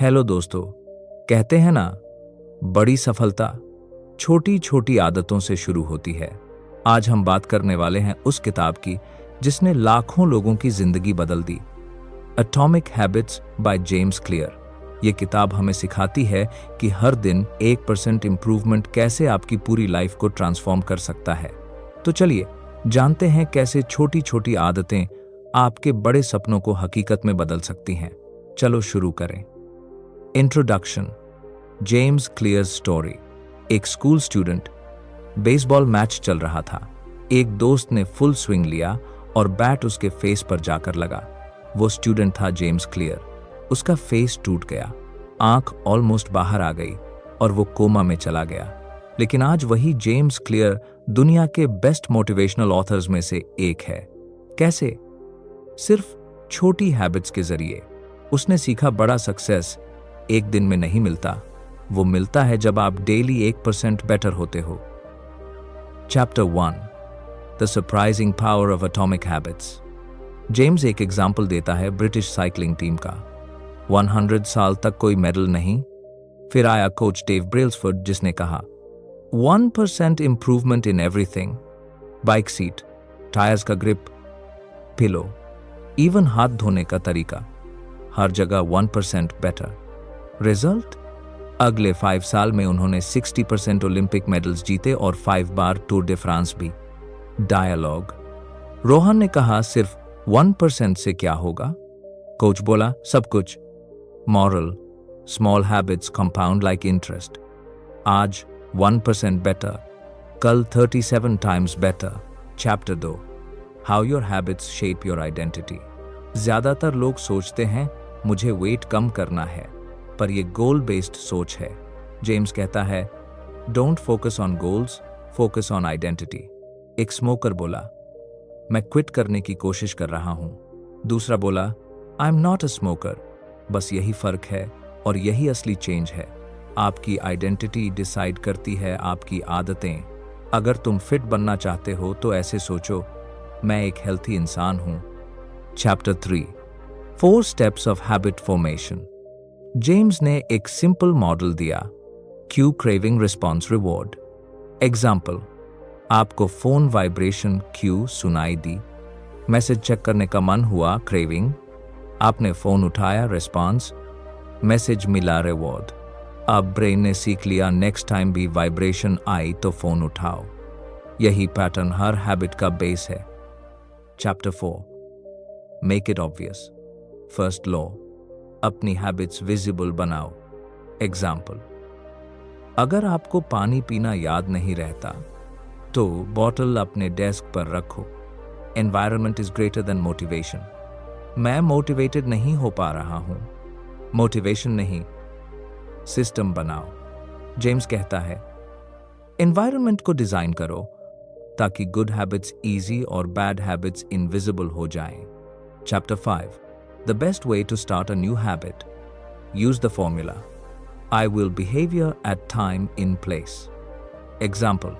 Hello दोस्तों, कहते हैं ना, बड़ी सफलता छोटी छोटी आदतों से शुरू होती है। आज हम बात करने वाले हैं उस किताब की जिसने लाखों लोगों की जिंदगी बदल दी, Atomic Habits by James Clear. ये किताब हमें सिखाती है कि हर दिन 1% इंप्रूवमेंट कैसे आपकी पूरी लाइफ को ट्रांसफॉर्म कर सकता है। तो चलिए जानते हैं कैसे छोटी छोटी आदतें आपके बड़े सपनों को हकीकत में बदल सकती हैं। चलो शुरू करें। इंट्रोडक्शन। James clear story. एक स्कूल स्टूडेंट, बेसबॉल मैच चल रहा था। एक दोस्त ने फुल स्विंग लिया और बैट उसके फेस पर जाकर लगा। वो स्टूडेंट था जेम्स क्लियर। उसका फेस टूट गया, आंख ऑलमोस्ट बाहर आ गई और वो कोमा में चला गया। लेकिन आज वही जेम्स क्लियर दुनिया के बेस्ट मोटिवेशनल ऑथर्स में से एक है। कैसे? सिर्फ छोटी हैबिट्स के जरिए। उसने सीखा बड़ा सक्सेस एक दिन में नहीं मिलता, वो मिलता है जब आप डेली 1% बेटर होते हो। Chapter 1, the surprising power of atomic habits. James एक एग्जाम्पल देता है ब्रिटिश साइकिलिंग टीम का। 100 साल तक कोई मेडल नहीं। फिर आया कोच डेव ब्रेल्सफोर्ड जिसने कहा 1% improvement in everything. Bike seat, tyres का ग्रिप, पिलो, इवन हाथ धोने का तरीका, हर जगह 1% बेटर। रिजल्ट? अगले 5 साल में उन्होंने 60% ओलंपिक मेडल्स जीते और 5 बार टूर दे फ्रांस भी। डायलॉग। रोहन ने कहा सिर्फ 1% से क्या होगा? कोच बोला सब कुछ। Moral, small habits compound like interest. आज 1% बेटर, कल 37 times better. Chapter 2, how your habits shape your identity. ज्यादातर लोग सोचते हैं मुझे वेट कम करना है, पर यह गोल बेस्ड सोच है। जेम्स कहता है don't focus on goals, focus on identity. एक स्मोकर बोला मैं क्विट करने की कोशिश कर रहा हूं। दूसरा बोला I am not a smoker. बस यही फर्क है और यही असली चेंज है। आपकी आइडेंटिटी डिसाइड करती है आपकी आदतें। अगर तुम फिट बनना चाहते हो तो ऐसे सोचो, मैं एक हेल्थी इंसान हूं। Chapter 3, 4 steps of habit formation. James ने एक सिंपल मॉडल दिया, Q craving response reward. Example, आपको फोन वाइब्रेशन क्यू सुनाई दी, मैसेज चेक करने का मन हुआ, क्रेविंग। आपने फोन उठाया, रिस्पॉन्स, मैसेज मिला, रिवॉर्ड। अब ब्रेन ने सीख लिया नेक्स्ट टाइम भी वाइब्रेशन आई तो फोन उठाओ। यही पैटर्न हर हैबिट का बेस है। Chapter 4, make it obvious. First law, अपनी हैबिट्स विजिबल बनाओ। एग्जाम्पल, अगर आपको पानी पीना याद नहीं रहता तो बॉटल अपने डेस्क पर रखो। Environment is greater than motivation. मैं मोटिवेटेड नहीं हो पा रहा हूं, मोटिवेशन नहीं, सिस्टम बनाओ। जेम्स कहता है एनवायरनमेंट को डिजाइन करो ताकि गुड हैबिट्स इजी और बैड हैबिट्स इनविजिबल हो जाएं। Chapter 5, the best way to start a new habit. Use the formula, I will behavior at time in place. Example,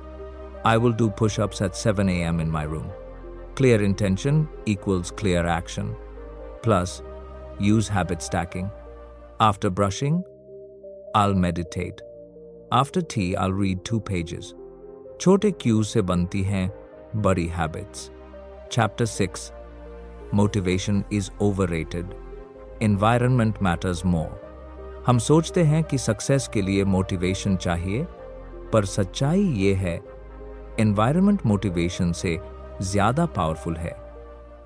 I will do push-ups at 7 a.m. in my room. Clear intention equals clear action. Plus, use habit stacking. After brushing, I'll meditate. After tea, I'll read 2 pages. छोटे cues से बनती हैं बड़ी habits. Chapter 6, Motivation is overrated. Environment matters more. हम सोचते हैं कि success के लिए मोटिवेशन चाहिए, पर सच्चाई ये है एनवायरनमेंट मोटिवेशन से ज्यादा पावरफुल है।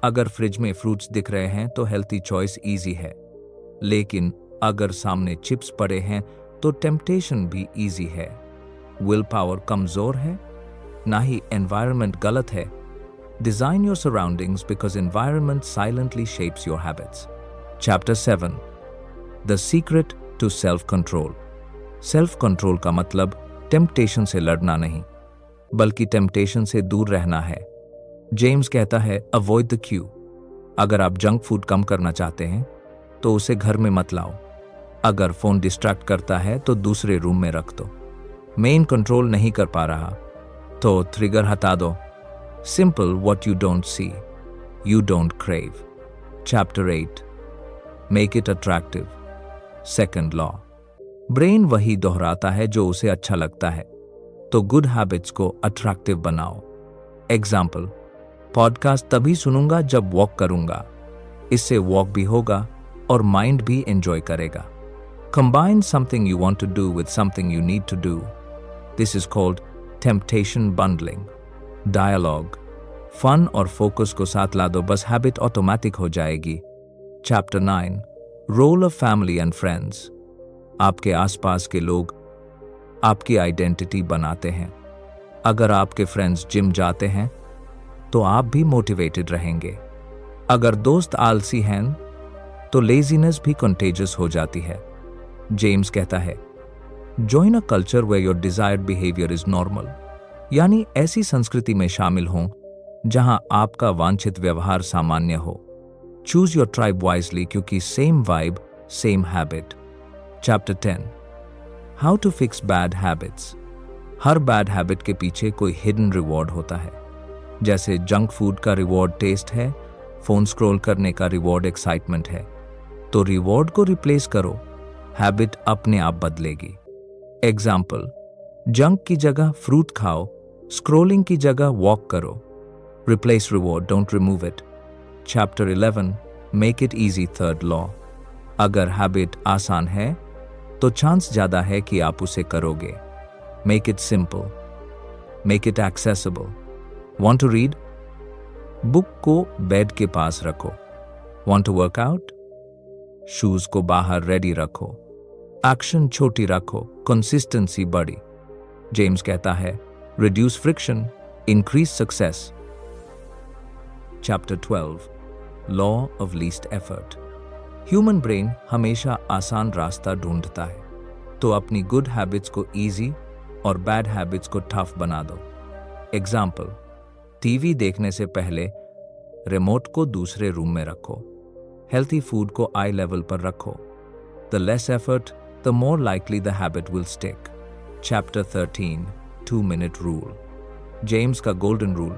अगर फ्रिज में फ्रूट्स दिख रहे हैं तो हेल्थी चॉइस इजी है, लेकिन अगर सामने चिप्स पड़े हैं तो टेम्पटेशन भी इजी है। विल पावर कमजोर है, ना ही एनवायरनमेंट गलत है। Design your surroundings because environment silently shapes your habits. Chapter 7, The secret to self-control. Self-control का मतलब temptation से लड़ना नहीं, बल्कि temptation से दूर रहना है। जेम्स कहता है avoid the queue. अगर आप जंक फूड कम करना चाहते हैं तो उसे घर में मत लाओ। अगर फोन डिस्ट्रैक्ट करता है तो दूसरे रूम में रख दो। मेन कंट्रोल नहीं कर पा रहा तो ट्रिगर हटा दो। Simple what you don't see, you don't crave. Chapter 8, Make it attractive. Second law, brain वही दोहराता है जो उसे अच्छा लगता है, तो गुड हैबिट्स को अट्रैक्टिव बनाओ। एग्जाम्पल, पॉडकास्ट तभी सुनूंगा जब वॉक करूंगा, इससे वॉक भी होगा और माइंड भी एंजॉय करेगा। Combine something you want to do with something you need to do, this is called temptation bundling. Dialogue, fun और फोकस को साथ ला दो, बस हैबिट ऑटोमेटिक हो जाएगी। Chapter 9, role of family and friends. आपके आसपास के लोग आपकी आइडेंटिटी बनाते हैं। अगर आपके फ्रेंड्स जिम जाते हैं तो आप भी मोटिवेटेड रहेंगे। अगर दोस्त आलसी हैं तो लेजीनेस भी कंटेजियस हो जाती है। जेम्स कहता है, join a culture where your desired behaviour is normal, यानी ऐसी संस्कृति में शामिल हों जहां आपका वांछित व्यवहार सामान्य हो। चूज योर ट्राइब वाइजली, क्योंकि same vibe same habit. Chapter 10, how to fix bad habits. हर बैड हैबिट के पीछे कोई हिडन रिवॉर्ड होता है। जैसे जंक फूड का रिवॉर्ड टेस्ट है, फोन स्क्रॉल करने का रिवॉर्ड एक्साइटमेंट है, तो रिवॉर्ड को रिप्लेस करो, हैबिट अपने आप बदलेगी। एग्जाम्पल, जंक की जगह फ्रूट खाओ, स्क्रॉलिंग की जगह वॉक करो। Replace reward, don't remove it. Chapter 11, make it easy, third law. अगर हैबिट आसान है तो चांस ज्यादा है कि आप उसे करोगे। Make it simple, make it accessible. Want to read? Book को बेड के पास रखो। Want to work out? Shoes को बाहर रेडी रखो। एक्शन छोटी रखो, कंसिस्टेंसी बड़ी। जेम्स कहता है, reduce friction, increase success. Chapter 12, law of least effort. Human brain हमेशा आसान रास्ता ढूंढता है, तो अपनी गुड हैबिट्स को इजी और बैड हैबिट्स को टफ बना दो। एग्जाम्पल, टीवी देखने से पहले रिमोट को दूसरे रूम में रखो। हेल्थी फूड को आई लेवल पर रखो। The less effort, the more likely the habit will stick. Chapter 13, 2-minute rule. James का golden rule,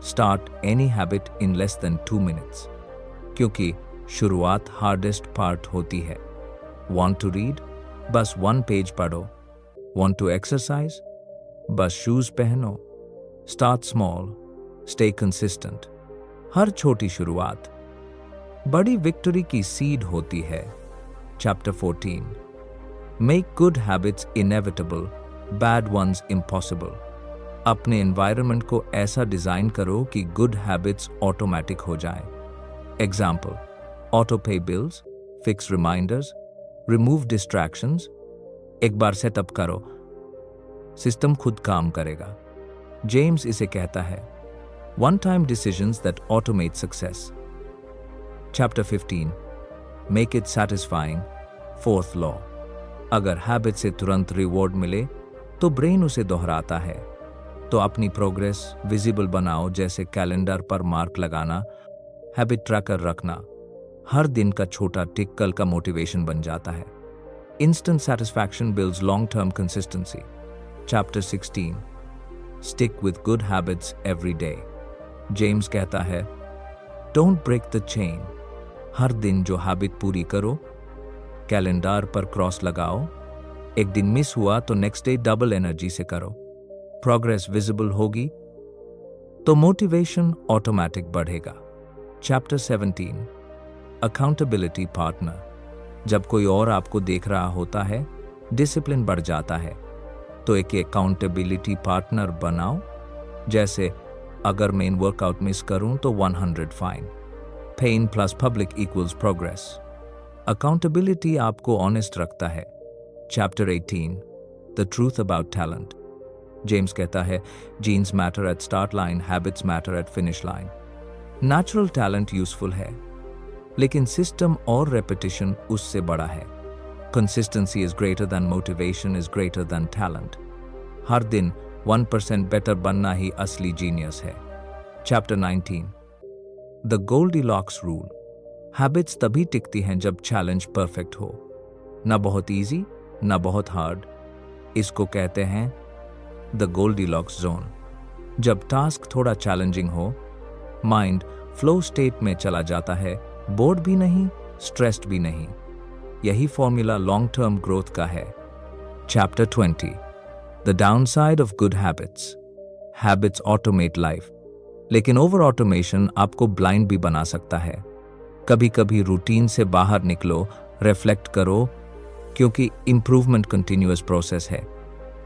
start any habit in less than 2 minutes, क्योंकि शुरुआत हार्डेस्ट पार्ट होती है। Want to read? बस 1 page पढ़ो। Want to exercise? बस shoes पहनो। Start small, stay consistent. हर छोटी शुरुआत बड़ी विक्ट्री की सीड होती है। Chapter 14, make good habits inevitable, bad ones impossible. अपने एनवायरनमेंट को ऐसा डिजाइन करो कि गुड हैबिट्स ऑटोमेटिक हो जाएं। Example, auto pay bills, fix reminders, remove distractions. एक बार सेटअप करो, सिस्टम खुद काम करेगा। जेम्स इसे कहता है, one time decisions that automate success. Chapter 15, make it satisfying, fourth law. अगर हैबिट से तुरंत रिवॉर्ड मिले तो ब्रेन उसे दोहराता है, तो अपनी प्रोग्रेस विजिबल बनाओ, जैसे कैलेंडर पर मार्क लगाना, हैबिट ट्रैकर रखना। हर दिन का छोटा टिक कल का मोटिवेशन बन जाता है। Instant satisfaction builds long term consistency. Chapter 16, stick with good habits every day. James कहता है, डोंट ब्रेक द चेन। हर दिन जो हैबिट पूरी करो, कैलेंडर पर क्रॉस लगाओ। एक दिन मिस हुआ तो नेक्स्ट डे डबल एनर्जी से करो। प्रोग्रेस विजिबल होगी तो मोटिवेशन ऑटोमेटिक बढ़ेगा। Chapter 17, accountability partner. जब कोई और आपको देख रहा होता है, डिसिप्लिन बढ़ जाता है, तो एक अकाउंटेबिलिटी पार्टनर बनाओ। जैसे अगर मैं वर्कआउट मिस करूं तो 100 fine. Pain plus public equals progress. Accountability आपको ऑनेस्ट रखता है। Chapter 18, the truth about talent. James कहता है, genes matter at start line, habits matter at finish line. Natural talent useful है, लेकिन सिस्टम और रेपिटेशन उससे बड़ा है। Consistency is greater than motivation is greater than talent. हर दिन 1% बेटर बनना ही असली जीनियस है। Chapter 19, the Goldilocks rule. Habits तभी टिकती हैं जब चैलेंज परफेक्ट हो, ना बहुत इजी ना बहुत हार्ड। इसको कहते हैं द गोल्डीलॉक्स जोन। जब टास्क थोड़ा चैलेंजिंग हो, माइंड फ्लो स्टेट में चला जाता है, बोर्ड भी नहीं, स्ट्रेस्ड भी नहीं। यही फॉर्मूला लॉन्ग टर्म ग्रोथ का है। Chapter 20, the downside of good habits. Habits automate life, लेकिन ओवर ऑटोमेशन आपको ब्लाइंड भी बना सकता है। कभी कभी रूटीन से बाहर निकलो, रिफ्लेक्ट करो, क्योंकि इंप्रूवमेंट कंटिन्यूअस प्रोसेस है।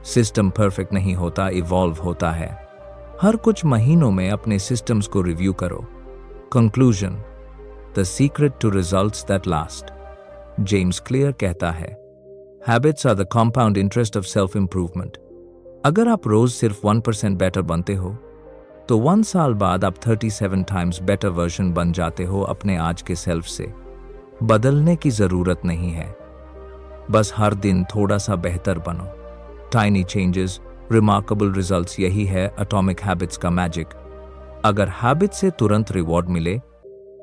सिस्टम परफेक्ट नहीं होता, इवॉल्व होता है। हर कुछ महीनों में अपने सिस्टम्स को रिव्यू करो। Conclusion, the secret to results that last. James Clear कहता है, habits are the compound interest of self improvement. अगर आप रोज सिर्फ 1% बेटर बनते हो तो 1 साल बाद आप 37 टाइम्स बेटर वर्जन बन जाते हो अपने आज के सेल्फ से। बदलने की जरूरत नहीं है, बस हर दिन थोड़ा सा बेहतर बनो। टाइनी चेंजेस, रिमार्केबल रिजल्ट्स, यही है एटॉमिक हैबिट्स का मैजिक। अगर हैबिट से तुरंत रिवॉर्ड मिले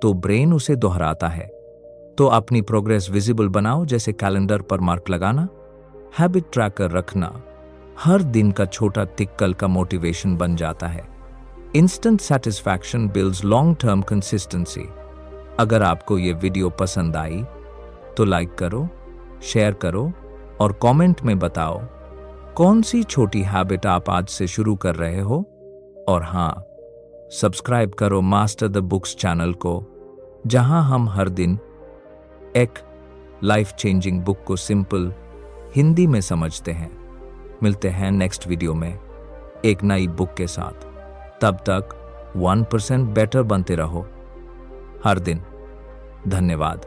तो ब्रेन उसे दोहराता है। तो अपनी प्रोग्रेस विजिबल बनाओ, जैसे कैलेंडर पर मार्क लगाना, हैबिट ट्रैकर रखना। हर दिन का छोटा टिक कल का मोटिवेशन बन जाता है। Instant satisfaction builds long term consistency. अगर आपको ये वीडियो पसंद आई तो लाइक करो, शेयर करो और कमेंट में बताओ कौन सी छोटी हैबिट आप आज से शुरू कर रहे हो। और हाँ, सब्सक्राइब करो मास्टर द बुक्स चैनल को, जहां हम हर दिन एक लाइफ चेंजिंग बुक को सिंपल हिंदी में समझते हैं। मिलते हैं नेक्स्ट वीडियो में एक नई बुक के साथ। तब तक 1% बेटर बनते रहो हर दिन। धन्यवाद।